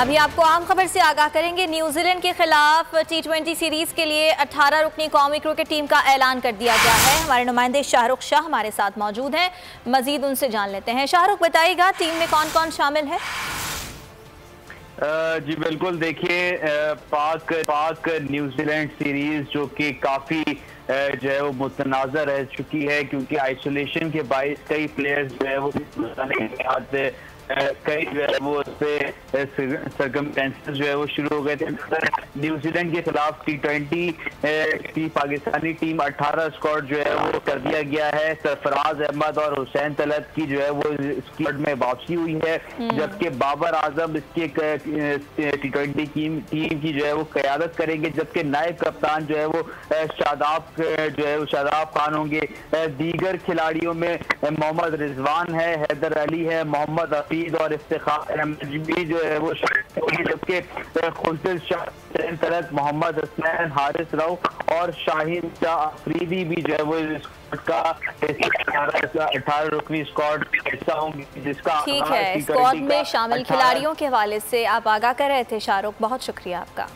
अभी आपको आम खबर से आगाह करेंगे। न्यूजीलैंड के खिलाफ T20 सीरीज के लिए 18 रुकनी कौमी क्रिकेट टीम का ऐलान कर दिया गया है। हमारे नुमाइंदे शाहरुख शाह हमारे साथ मौजूद हैं, मजीद उनसे जान लेते हैं। शाहरुख, बताइएगा टीम में कौन कौन शामिल है? जी बिल्कुल, देखिए पाक न्यूजीलैंड सीरीज जो कि काफ़ी जो है वो मुतनाज़ा रह चुकी है, क्योंकि आइसोलेशन के बायस कई प्लेयर्स जो है वो कई जो है वो उससे सर्कमस्टेंसेस जो है वो शुरू हो गए थे। न्यूजीलैंड के खिलाफ T20 की पाकिस्तानी टीम 18 स्क्वाड जो है वो कर दिया गया है। सरफराज अहमद और हुसैन तलब की जो है वो स्क्वाड में वापसी हुई है, जबकि बाबर आजम इसके T20 टीम की जो है वो क़यादत करेंगे, जबकि नायब कप्तान जो है वो शादाब खान होंगे। दीगर खिलाड़ियों में मोहम्मद रिजवान है, हैदर अली है, मोहम्मद हफीज और इफ्तिखार अहमद भी जो है वो, जबकि खुर्शीद शाह तलत, मोहम्मद हसनैन, हारिस रऊफ और शाहीन शाह अफरीदी भी जो है वो का 18 रुकनी स्क्वाड हिस्सा होंगे, जिसका ठीक है। स्क्वाड में शामिल खिलाड़ियों के हवाले से आप आगाह कर रहे थे शाहरुख, बहुत शुक्रिया आपका।